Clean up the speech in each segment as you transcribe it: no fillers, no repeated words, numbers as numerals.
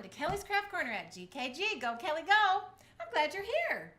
to Kelly's Craft Corner at GKG. Go Kelly Go! I'm glad you're here.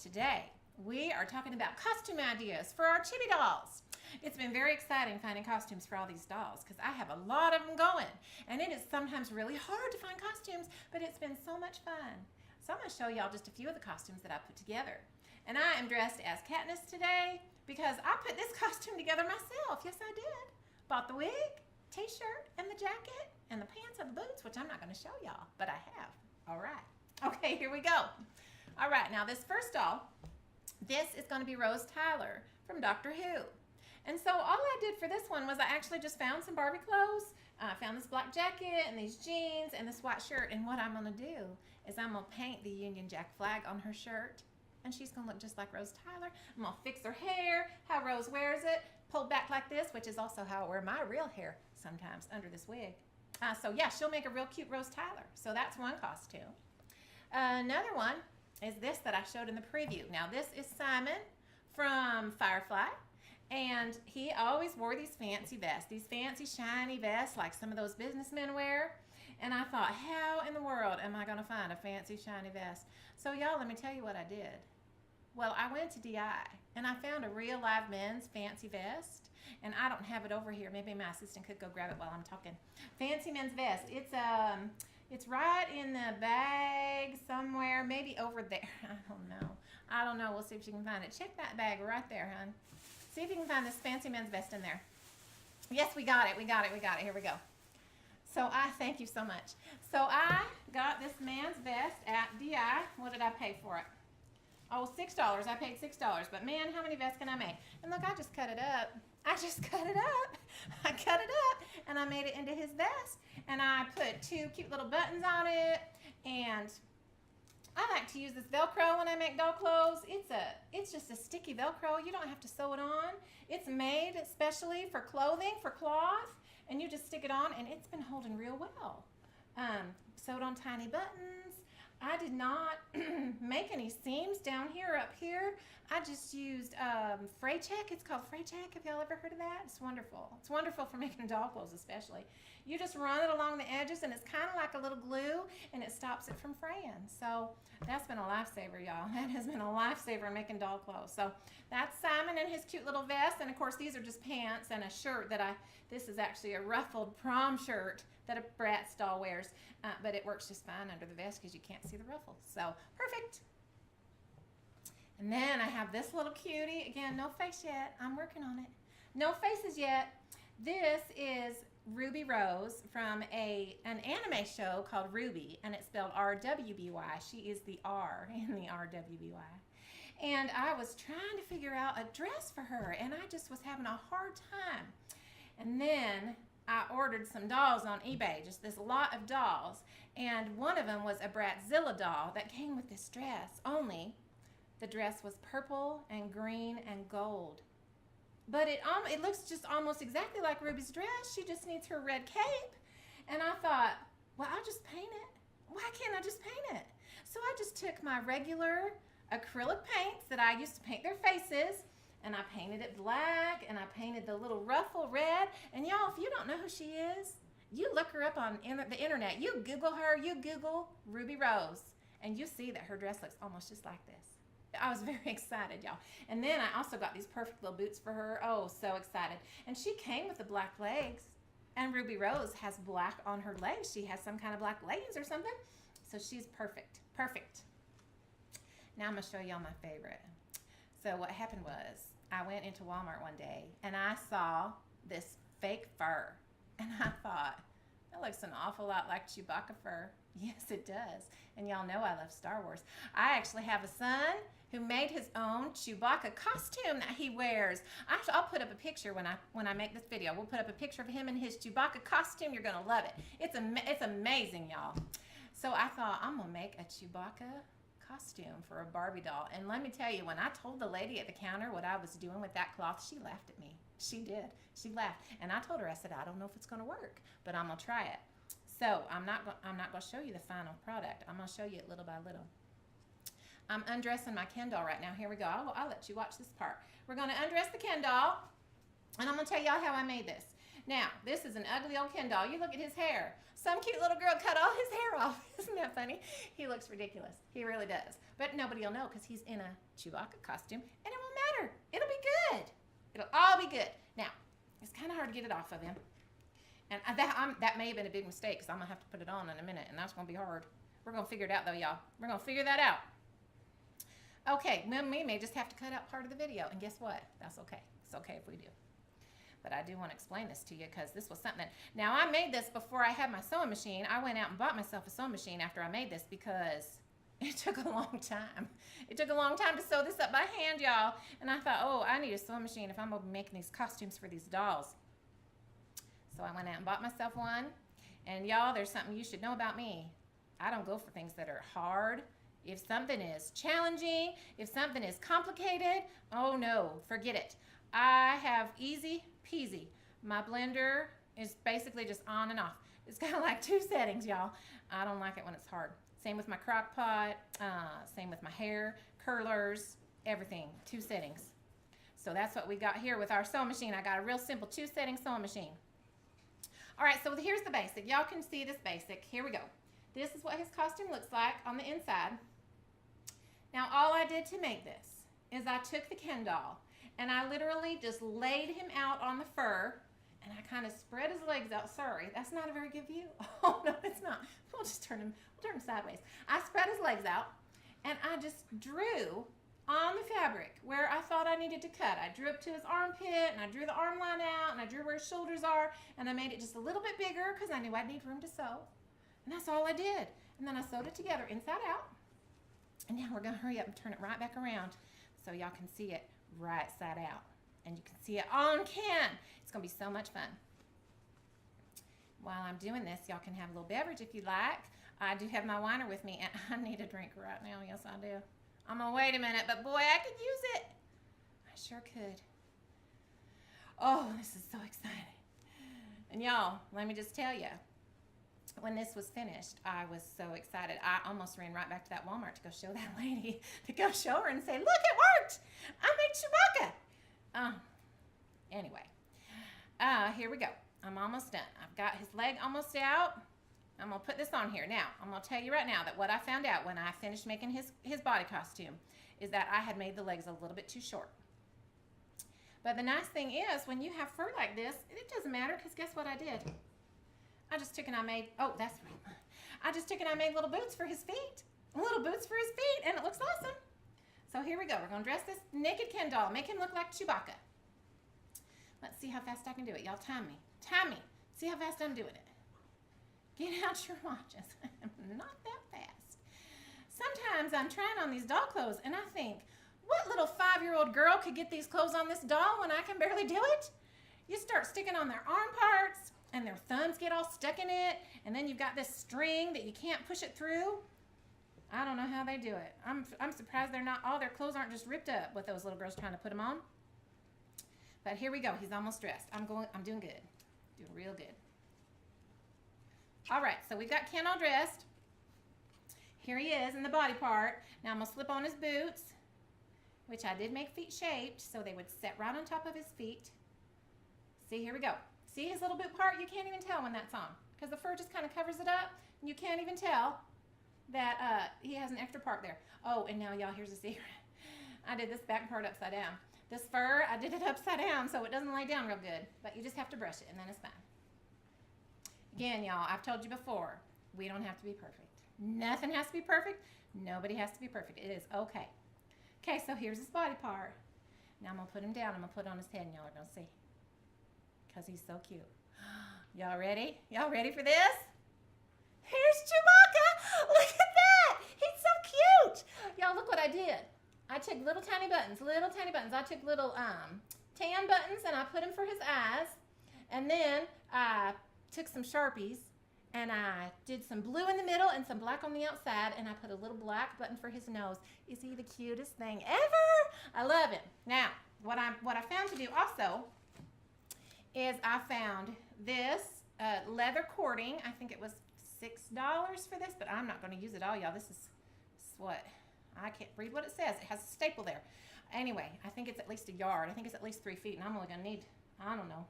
Today, we are talking about costume ideas for our chibi dolls. It's been very exciting finding costumes for all these dolls because I have a lot of them going. And it is sometimes really hard to find costumes, but it's been so much fun. So I'm going to show y'all just a few of the costumes that I put together. And I am dressed as Katniss today because I put this costume together myself. Yes, I did. Bought the wig, t-shirt, and the jacket, and the pants and the boots, which I'm not going to show y'all, but I have. All right. Okay, here we go. All right, now this first doll, this is going to be Rose Tyler from Doctor Who. And so all I did for this one was I actually just found some Barbie clothes. I found this black jacket and these jeans and this white shirt. And what I'm going to do is I'm going to paint the Union Jack flag on her shirt. And she's going to look just like Rose Tyler. I'm going to fix her hair, how Rose wears it, pulled back like this, which is also how I wear my real hair sometimes under this wig. So yeah, she'll make a real cute Rose Tyler. So that's one costume. Another one is this that I showed in the preview. Now this is Simon from Firefly. And he always wore these fancy vests, these fancy shiny vests like some of those businessmen wear. And I thought, how in the world am I going to find a fancy shiny vest? So y'all, let me tell you what I did. Well, I went to DI and I found a real live men's fancy vest. And I don't have it over here. Maybe my assistant could go grab it while I'm talking. Fancy men's vest. It's right in the bag somewhere, maybe over there. I don't know. We'll see if you can find it. Check that bag right there, hon. See if you can find this fancy men's vest in there. Yes, we got it. We got it. We got it. Here we go. So I thank you so much. So I got this man's vest at DI. What did I pay for it? Oh, $6. I paid $6. But man, how many vests can I make? And look, I just cut it up. I just cut it up. I cut it up and I made it into his vest. And I put two cute little buttons on it. And I like to use this Velcro when I make doll clothes. It's just a sticky Velcro. You don't have to sew it on. It's made especially for clothing, for cloth. And you just stick it on and it's been holding real well. Sewed on tiny buttons. I did not make any seams down here, up here. I just used fray check. It's called fray check. Have y'all ever heard of that? It's wonderful. It's wonderful for making doll clothes especially. You just run it along the edges and it's kind of like a little glue and it stops it from fraying. So that's been a lifesaver, y'all. That has been a lifesaver in making doll clothes. So that's Simon and his cute little vest. And of course these are just pants and a shirt that this is actually a ruffled prom shirt that a Bratz doll wears, but it works just fine under the vest because you can't see the ruffles. So perfect. And then I have this little cutie. Again, no face yet. I'm working on it. No faces yet. This is Ruby Rose from an anime show called Ruby, and it's spelled R-W-B-Y. She is the R in the R-W-B-Y. And I was trying to figure out a dress for her, and I just was having a hard time. And then I ordered some dolls on eBay, just this lot of dolls, and one of them was a Bratzilla doll that came with this dress, only the dress was purple and green and gold. But it looks just almost exactly like Ruby's dress. She just needs her red cape. And I thought, well, I'll just paint it. Why can't I just paint it? So I just took my regular acrylic paints that I used to paint their faces, and I painted it black, and I painted the little ruffle red. And y'all, if you don't know who she is, you look her up on the internet. You Google her, you Google Ruby Rose, and you see that her dress looks almost just like this. I was very excited, y'all. And then I also got these perfect little boots for her. Oh, so excited. And she came with the black legs, and Ruby Rose has black on her legs. She has some kind of black leggings or something. So she's perfect, perfect. Now I'm going to show y'all my favorite. So what happened was I went into Walmart one day and I saw this fake fur and I thought, that looks an awful lot like Chewbacca fur. Yes, it does. And y'all know I love Star Wars. I actually have a son who made his own Chewbacca costume that he wears. I'll put up a picture when I make this video. We'll put up a picture of him in his Chewbacca costume. You're going to love it. It's amazing, y'all. So I thought, I'm going to make a Chewbacca costume for a Barbie doll. And let me tell you, when I told the lady at the counter what I was doing with that cloth, she laughed at me. She did. She laughed. And I told her, I said, I don't know if it's going to work, but I'm going to try it. So I'm not going to show you the final product. I'm going to show you it little by little. I'm undressing my Ken doll right now. Here we go. I'll let you watch this part. We're going to undress the Ken doll, and I'm going to tell y'all how I made this. Now, this is an ugly old Ken doll. You look at his hair. Some cute little girl cut all his hair off. Isn't that funny? He looks ridiculous. He really does. But nobody will know because he's in a Chewbacca costume, and it won't matter. It'll be good. It'll all be good. Now, it's kind of hard to get it off of him. And that may have been a big mistake because I'm going to have to put it on in a minute, and that's going to be hard. We're going to figure it out, though, y'all. We're going to figure that out. Okay, we may just have to cut out part of the video, and guess what? That's okay. It's okay if we do. But I do want to explain this to you because this was something. Now, I made this before I had my sewing machine. I went out and bought myself a sewing machine after I made this because it took a long time. It took a long time to sew this up by hand, y'all. And I thought, oh, I need a sewing machine if I'm going to be making these costumes for these dolls. So I went out and bought myself one. And y'all, there's something you should know about me. I don't go for things that are hard. If something is challenging, if something is complicated, oh no, forget it. I have easy peasy. My blender is basically just on and off. It's kind of like 2 settings, y'all. I don't like it when it's hard. Same with my crock pot, same with my hair, curlers, everything, 2 settings. So that's what we got here with our sewing machine. I got a real simple 2-setting sewing machine. All right, so here's the basic. Y'all can see this basic. Here we go. This is what his costume looks like on the inside. Now, all I did to make this is I took the Ken doll and I literally just laid him out on the fur and I kind of spread his legs out. Sorry, that's not a very good view. Oh, no, it's not. We'll just turn him sideways. I spread his legs out and I just drew on the fabric where I thought I needed to cut. I drew up to his armpit and I drew the arm line out and I drew where his shoulders are and I made it just a little bit bigger because I knew I'd need room to sew. And that's all I did. And then I sewed it together inside out. And now we're going to hurry up and turn it right back around so y'all can see it right side out. And you can see it on Ken. It's going to be so much fun. While I'm doing this, y'all can have a little beverage if you like. I do have my winer with me, and I need a drink right now. Yes, I do. I'm going to wait a minute, but boy, I could use it. I sure could. Oh, this is so exciting. And y'all, let me just tell you, when this was finished, I was so excited. I almost ran right back to that Walmart to go show that lady, to go show her and say, look, it worked. I made Chewbacca. Anyway, here we go. I'm almost done. I've got his leg almost out. I'm going to put this on here. Now, I'm going to tell you right now that what I found out when I finished making his body costume is that I had made the legs a little bit too short. But the nice thing is, when you have fur like this, it doesn't matter because guess what I did? I just took and I made, oh, that's right. I just took and I made little boots for his feet. Little boots for his feet, and it looks awesome. So here we go. We're going to dress this naked Ken doll. Make him look like Chewbacca. Let's see how fast I can do it. Y'all time me. Time me. See how fast I'm doing it. Get out your watches. I'm not that fast. Sometimes I'm trying on these doll clothes, and I think, what little 5-year-old girl could get these clothes on this doll when I can barely do it? You start sticking on their arm parts, and their thumbs get all stuck in it, and then you've got this string that you can't push it through. I don't know how they do it. I'm surprised they're not, all their clothes aren't just ripped up with those little girls trying to put them on. But here we go. He's almost dressed. I'm doing good. Doing real good. All right, so we've got Ken all dressed. Here he is in the body part. Now I'm gonna slip on his boots, which I did make feet shaped so they would sit right on top of his feet. See, here we go. See his little boot part? You can't even tell when that's on because the fur just kind of covers it up and you can't even tell that he has an extra part there. Oh, and now y'all, here's a secret. I did this back part upside down. This fur, I did it upside down so it doesn't lay down real good, but you just have to brush it and then it's fine. Again, y'all, I've told you before, we don't have to be perfect. Nothing has to be perfect. Nobody has to be perfect. It is okay. Okay, so here's his body part. Now I'm going to put him down. I'm going to put it on his head and y'all are going to see. Because he's so cute. Y'all ready? Y'all ready for this? Here's Chewbacca! Look at that! He's so cute! Y'all, look what I did. I took little tiny buttons. I took little tan buttons and I put them for his eyes. And then I took some Sharpies and I did some blue in the middle and some black on the outside and I put a little black button for his nose. Is he the cutest thing ever? I love him. Now, what I found to do also is I found this leather cording. I think it was $6 for this, but I'm not going to use it all, y'all. This is what? I can't read what it says. It has a staple there. Anyway, I think it's at least a yard. I think it's at least 3 feet, and I'm only going to need, I don't know,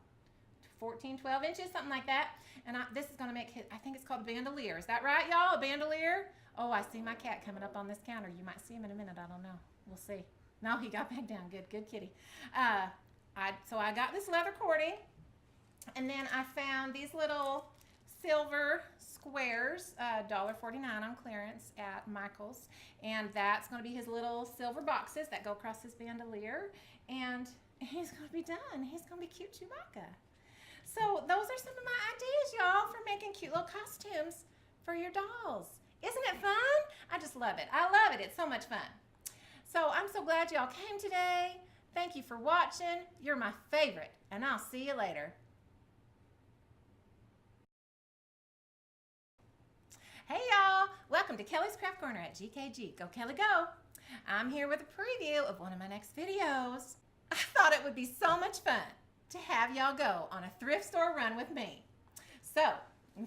14, 12 inches, something like that. And this is going to make his, I think it's called a bandolier. Is that right, y'all? A bandolier? Oh, I see my cat coming up on this counter. You might see him in a minute. I don't know. We'll see. No, he got back down. Good kitty. So I got this leather cording, and then I found these little silver squares, $1.49 on clearance at Michael's, and that's going to be his little silver boxes that go across his bandolier, and he's going to be done. He's going to be cute Chewbacca. So those are some of my ideas, y'all, for making cute little costumes for your dolls. Isn't it fun? I just love it. I love it. It's so much fun. So I'm so glad y'all came today. Thank you for watching. You're my favorite, and I'll see you later. Hey y'all, welcome to Kelly's Craft Corner at GKG. Go Kelly Go. I'm here with a preview of one of my next videos. I thought it would be so much fun to have y'all go on a thrift store run with me. So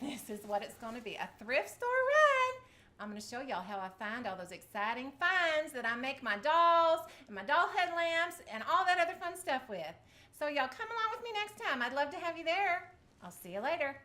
this is what it's going to be, a thrift store run. I'm going to show y'all how I find all those exciting finds that I make my dolls and my doll headlamps and all that other fun stuff with. So y'all come along with me next time. I'd love to have you there. I'll see you later.